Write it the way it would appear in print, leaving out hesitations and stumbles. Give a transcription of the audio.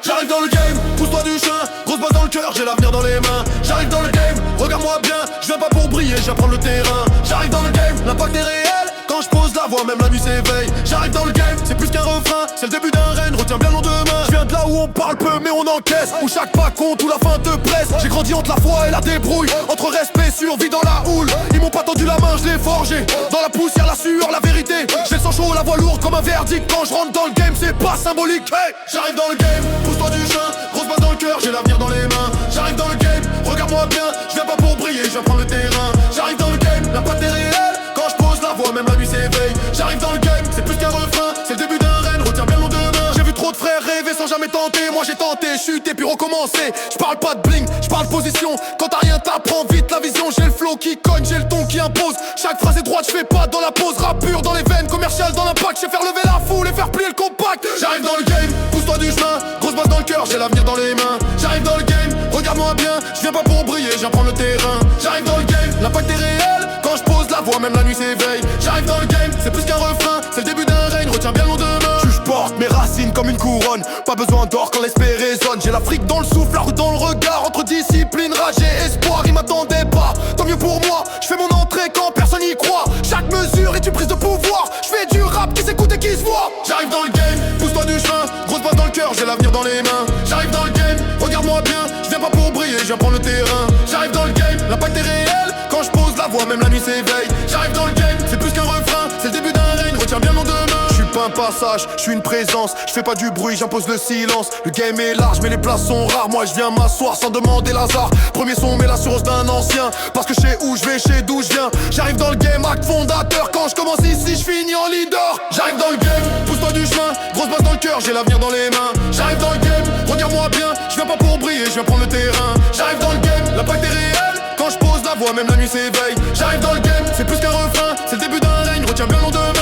J'arrive dans le game, pousse-toi du chemin, grosse basse dans le cœur, j'ai l'avenir dans les mains. J'arrive dans le game, regarde-moi bien, je viens pas pour briller, je viens prendre le terrain. J'arrive dans le game, l'impact est réel, quand je pose la voix, même la nuit s'éveille. J'arrive dans le game, c'est plus qu'un refrain, c'est le début d'un règne, retiens bien le lendemain. Je viens de là où on parle peu mais on encaisse, où chaque pas compte, où la fin te presse. J'ai grandi entre la foi et la débrouille, entre respect, survie dans la houle. Ils m'ont pas tendu la main, je l'ai forgé, dans la poussière, la sueur, la vérité. J'ai le sang chaud, la voix lourde comme un verdict. Quand je rentre dans le game, c'est pas symbolique. Hey, j'arrive dans le game, pousse-toi du chemin, grosse basse dans le cœur, j'ai l'avenir dans les mains. J'arrive dans le game, regarde-moi bien, je viens pas pour briller, je viens prendre le terrain. J'arrive dans le game, l'impact est réel, quand je pose la voix, même la nuit s'éveille. J'arrive dans le game, c'est plus qu'un refrain, c'est le début d'un règne, retiens bien le lendemain. J'ai vu trop de frères rêver sans jamais tenter, moi j'ai tenté, chuté puis recommencer. Je parle pas de bling, je parle position, quand t'as rien t'apprends vite la vision. J'ai le flow qui cogne, j'ai le ton qui impose, chaque phrase est droite, je fais pas dans la pause. Rap pur dans les veines, commercial dans l'impact, je sais faire lever la foule et faire plier le compact. J'arrive dans le game, pousse-toi du chemin, grosse basse dans le cœur, j'ai l'avenir dans les mains. J'arrive dans le game, regarde-moi bien, je viens pas pour briller, je viens prendre le terrain. J'arrive dans le game, l'impact est réel, quand je pose la voix, même la nuit s'éveille. J'arrive dans le game, c'est plus qu'un refrain, c'est le début d'un règne, retiens bien le lendemain. Je porte mes racines comme une couronne, pas besoin d'or quand l'esprit résonne. J'ai l'Afrique dans le souffle, la rue dans le regard, entre discipline, rage et espoir. Ils m'attendaient pas, tant mieux pour moi, je fais mon entrée quand personne y croit. Chaque mesure est une prise de pouvoir, je fais du rap qui s'écoute et qui se voit. J'arrive dans le game, pousse-toi du chemin, grosse basse dans le cœur, j'ai l'avenir dans les mains. J'arrive dans le game, regarde-moi bien, je viens pas pour briller, je viens prendre le terrain. J'arrive dans le game, l'impact est réel, quand je pose la voix, même la nuit s'éveille. J'arrive dans le game, c'est plus qu'un refrain, c'est le début d'un règne, retiens bien le lendemain. Je suis pas un passage, je suis une présence, je fais pas du bruit, j'impose le silence. Le game est large mais les places sont rares, moi je viens m'asseoir sans demander Lazare. Premier son mais l'assurance d'un ancien, parce que je sais où je vais, je sais d'où je viens. J'arrive dans le game, acte fondateur, quand je commence ici je finis en leader. J'arrive dans le game, pousse-toi du chemin, grosse basse dans le cœur, j'ai l'avenir dans les mains. J'arrive dans le game, regarde-moi bien, je viens pas pour briller, je viens prendre le terrain. J'arrive dans le game, l'impact est réel, quand je pose la voix, même la nuit s'éveille. J'arrive dans le game, c'est plus qu'un refrain, c'est le début d'un règne, retiens bien le lendemain.